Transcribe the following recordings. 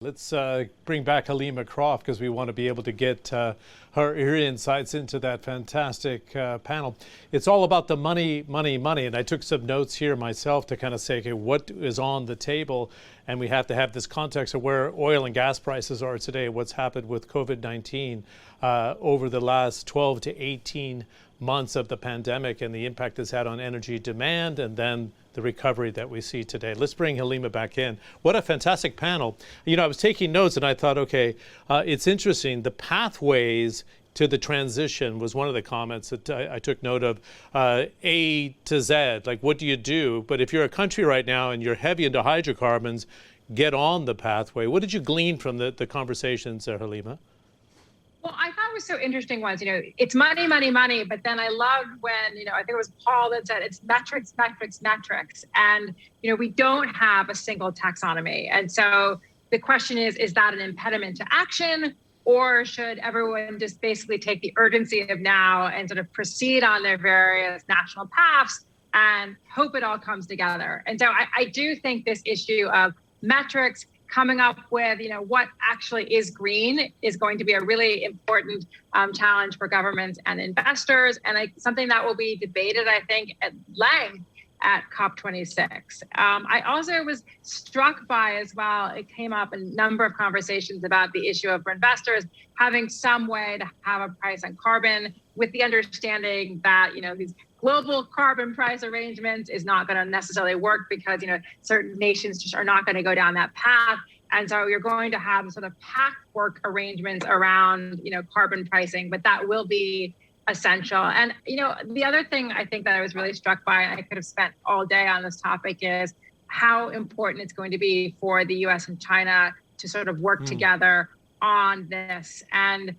Let's bring back Halima Croft because we want to be able to get her insights into that fantastic panel. It's all about the money, money, money. And I took some notes here myself to kind of say, okay, what is on the table? And we have to have this context of where oil and gas prices are today, what's happened with COVID-19 over the last 12 to 18 months of the pandemic and the impact it's had on energy demand and then the recovery that we see today. Let's bring Halima back in. What a fantastic panel. You know, I was taking notes and I thought, okay, it's interesting. The pathways to the transition was one of the comments that I took note of. A to Z, like what do you do? But if you're a country right now and you're heavy into hydrocarbons, get on the pathway. What did you glean from the conversations there, Halima? Well, I thought it was so interesting was, it's money, money, money. But then I loved when, I think it was Paul that said it's metrics, metrics, metrics. And, we don't have a single taxonomy. And so the question is that an impediment to action? Or should everyone just basically take the urgency of now and sort of proceed on their various national paths and hope it all comes together? And so I do think this issue of metrics, coming up with, what actually is green is going to be a really important challenge for governments and investors, and something that will be debated, I think, at length at COP26. I also was struck by as well, it came up in a number of conversations about the issue of for investors having some way to have a price on carbon with the understanding that, these global carbon price arrangements is not going to necessarily work because, certain nations just are not going to go down that path. And so you're going to have sort of patchwork arrangements around, carbon pricing, but that will be essential. And, the other thing I think that I was really struck by, and I could have spent all day on this topic, is how important it's going to be for the US and China to sort of work together on this. And,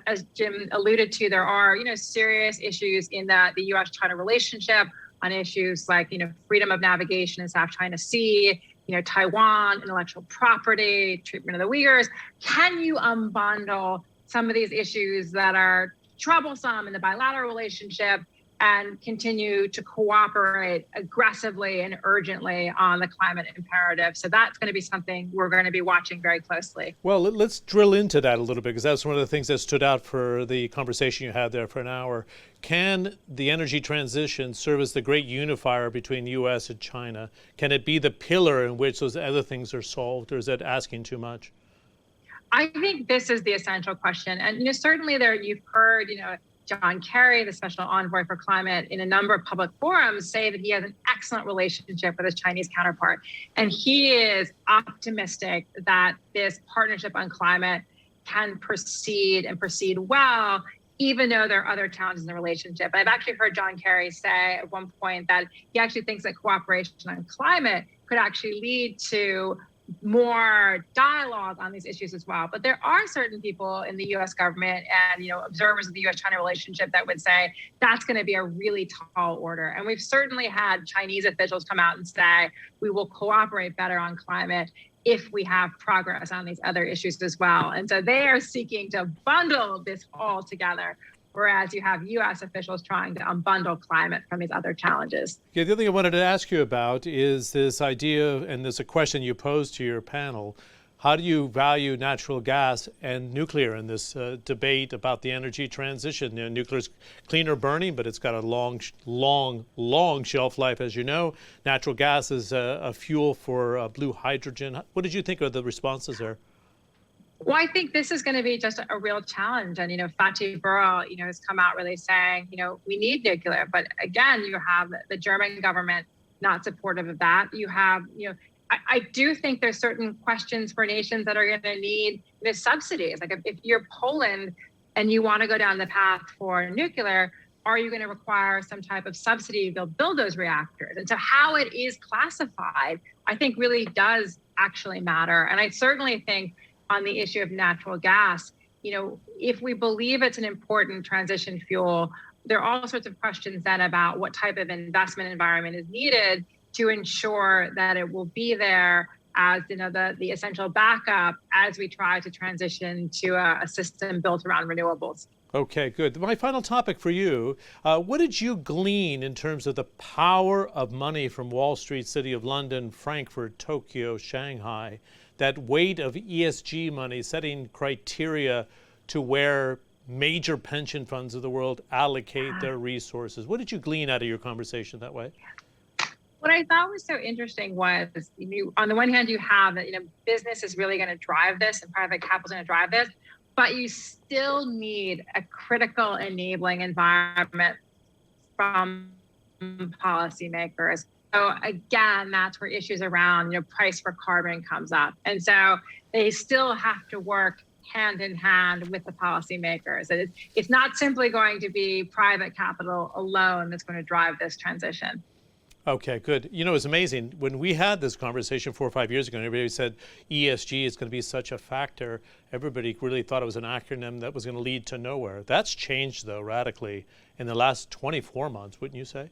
as Jim alluded to, there are, serious issues in the US-China relationship on issues like, freedom of navigation in South China Sea, Taiwan, intellectual property, treatment of the Uyghurs. Can you unbundle some of these issues that are troublesome in the bilateral relationship and continue to cooperate aggressively and urgently on the climate imperative? So that's going to be something we're going to be watching very closely. Well, let's drill into that a little bit, because that's one of the things that stood out for the conversation you had there for an hour. Can the energy transition serve as the great unifier between the U.S. and China? Can it be the pillar in which those other things are solved, or is that asking too much? I think this is the essential question. And, certainly you've heard, John Kerry, the special envoy for climate, in a number of public forums say that he has an excellent relationship with his Chinese counterpart. And he is optimistic that this partnership on climate can proceed and proceed well, even though there are other challenges in the relationship. I've actually heard John Kerry say at one point that he actually thinks that cooperation on climate could actually lead to more dialogue on these issues as well. But there are certain people in the U.S. government and, observers of the U.S.-China relationship that would say that's going to be a really tall order. And we've certainly had Chinese officials come out and say, we will cooperate better on climate if we have progress on these other issues as well. And so they are seeking to bundle this all together, whereas you have U.S. officials trying to unbundle climate from these other challenges. Yeah, the other thing I wanted to ask you about is this idea, and there's a question you posed to your panel. How do you value natural gas and nuclear in this debate about the energy transition? Nuclear's cleaner burning, but it's got a long shelf life, as you know. Natural gas is a fuel for blue hydrogen. What did you think of the responses there? Well, I think this is going to be just a real challenge. And, Fatih Birol, has come out really saying, we need nuclear. But again, you have the German government not supportive of that. You have, I do think there's certain questions for nations that are going to need subsidies. Like if you're Poland and you want to go down the path for nuclear, are you going to require some type of subsidy to build those reactors? And so how it is classified, I think really does actually matter. And I certainly think on the issue of natural gas, if we believe it's an important transition fuel, there are all sorts of questions then about what type of investment environment is needed to ensure that it will be there as the essential backup as we try to transition to a system built around renewables. Okay, good. My final topic for you, what did you glean in terms of the power of money from Wall Street, City of London, Frankfurt, Tokyo, Shanghai, that weight of ESG money, setting criteria to where major pension funds of the world allocate their resources. What did you glean out of your conversation that way? What I thought was so interesting was, on the one hand, you have that, business is really going to drive this and private capital is going to drive this, but you still need a critical enabling environment from policymakers. So again, that's where issues around, price for carbon comes up. And so they still have to work hand in hand with the policymakers. It's not simply going to be private capital alone that's going to drive this transition. Okay, good. It's amazing. When we had this conversation 4 or 5 years ago, and everybody said ESG is going to be such a factor, everybody really thought it was an acronym that was going to lead to nowhere. That's changed, though, radically in the last 24 months, wouldn't you say?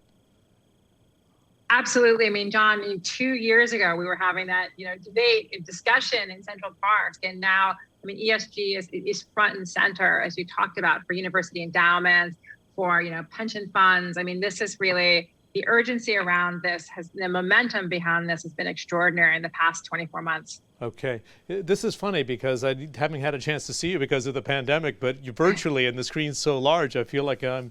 Absolutely. I mean, John, 2 years ago, we were having that, debate and discussion in Central Park. And now, ESG is front and center, as you talked about, for university endowments, for, pension funds. This is really, the urgency around this, the momentum behind this has been extraordinary in the past 24 months. Okay. This is funny because I haven't had a chance to see you because of the pandemic, but you're virtually and the screen's so large, I feel like I'm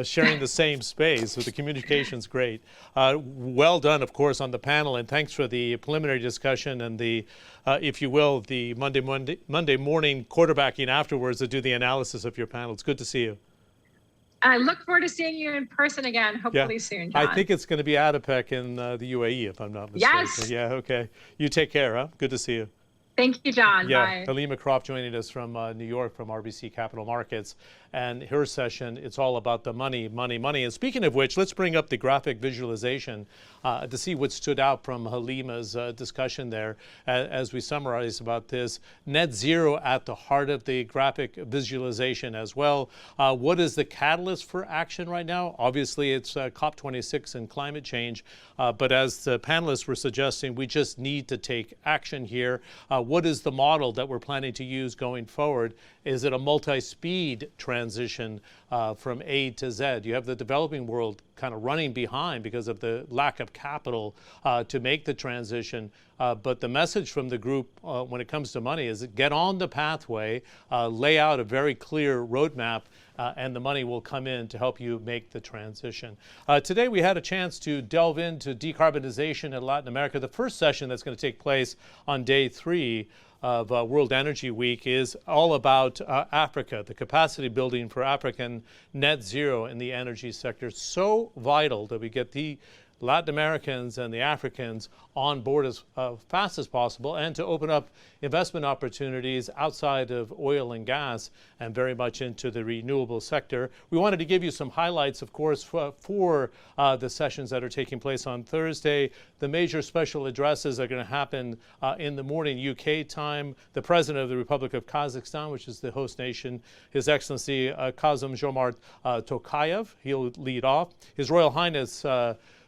sharing the same space, so the communication's great. Well done, of course, on the panel, and thanks for the preliminary discussion and the, if you will, the Monday morning quarterbacking afterwards to do the analysis of your panel. It's good to see you. I look forward to seeing you in person again, hopefully soon, John. I think it's going to be Adipec in the UAE, if I'm not mistaken. Yes. Yeah, okay. You take care, huh? Good to see you. Thank you, John. Yeah, Bye. Halima Croft joining us from New York from RBC Capital Markets. And her session, it's all about the money, money, money. And speaking of which, let's bring up the graphic visualization to see what stood out from Halima's discussion there as we summarize about this. Net zero at the heart of the graphic visualization as well. What is the catalyst for action right now? Obviously, it's COP26 and climate change. But as the panelists were suggesting, we just need to take action here. What is the model that we're planning to use going forward? Is it a multi-speed transition from A to Z? You have the developing world kind of running behind because of the lack of capital to make the transition. But the message from the group when it comes to money is get on the pathway, lay out a very clear roadmap, and the money will come in to help you make the transition. Today we had a chance to delve into decarbonization in Latin America. The first session that's going to take place on day 3 of World Energy Week is all about Africa, the capacity building for African net zero in the energy sector. So vital that we get the Latin Americans and the Africans on board as fast as possible, and to open up investment opportunities outside of oil and gas and very much into the renewable sector. We wanted to give you some highlights, of course, for the sessions that are taking place on Thursday. The major special addresses are going to happen in the morning UK time. The President of the Republic of Kazakhstan, which is the host nation, His Excellency Kazım-Jomart Tokayev, he'll lead off. His Royal Highness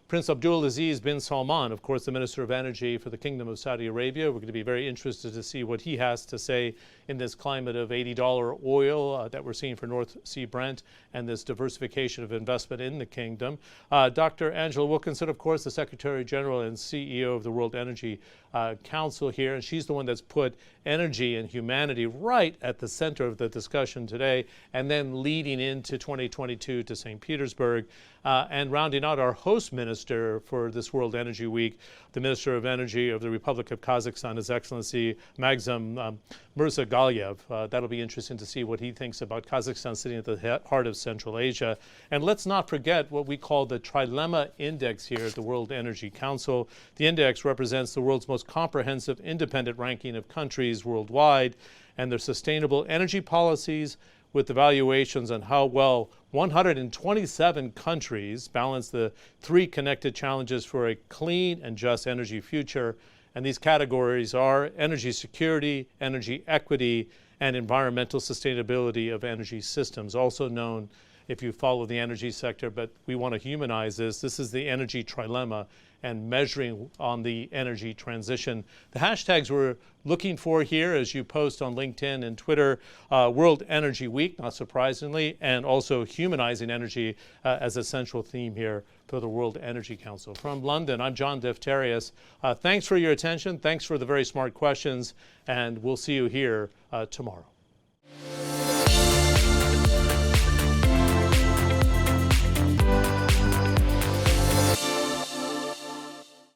Prince Abdulaziz bin Salman, of course, the Minister of Energy for the Kingdom of Saudi Arabia. We're going to be very interested to see what he has to say in this climate of $80 oil that we're seeing for North Sea Brent and this diversification of investment in the kingdom. Dr. Angela Wilkinson, of course, the Secretary General and CEO of the World Energy Council here, and she's the one that's put energy and humanity right at the center of the discussion today, and then leading into 2022 to St. Petersburg. And rounding out our host minister for this World Energy Week, the Minister of Energy of the Republic of Kazakhstan, His Excellency Magzum Mirzagaliev. That'll be interesting to see what he thinks about Kazakhstan sitting at the heart of Central Asia. And let's not forget what we call the Trilemma Index here at the World Energy Council. The index represents the world's most comprehensive independent ranking of countries worldwide and their sustainable energy policies, with evaluations on how well 127 countries balance the 3 connected challenges for a clean and just energy future. And these categories are energy security, energy equity, and environmental sustainability of energy systems, also known if you follow the energy sector, but we want to humanize this. This is the energy trilemma and measuring on the energy transition. The hashtags we're looking for here as you post on LinkedIn and Twitter, World Energy Week, not surprisingly, and also humanizing energy as a central theme here for the World Energy Council. From London, I'm John Defterios. Thanks for your attention. Thanks for the very smart questions, and we'll see you here tomorrow.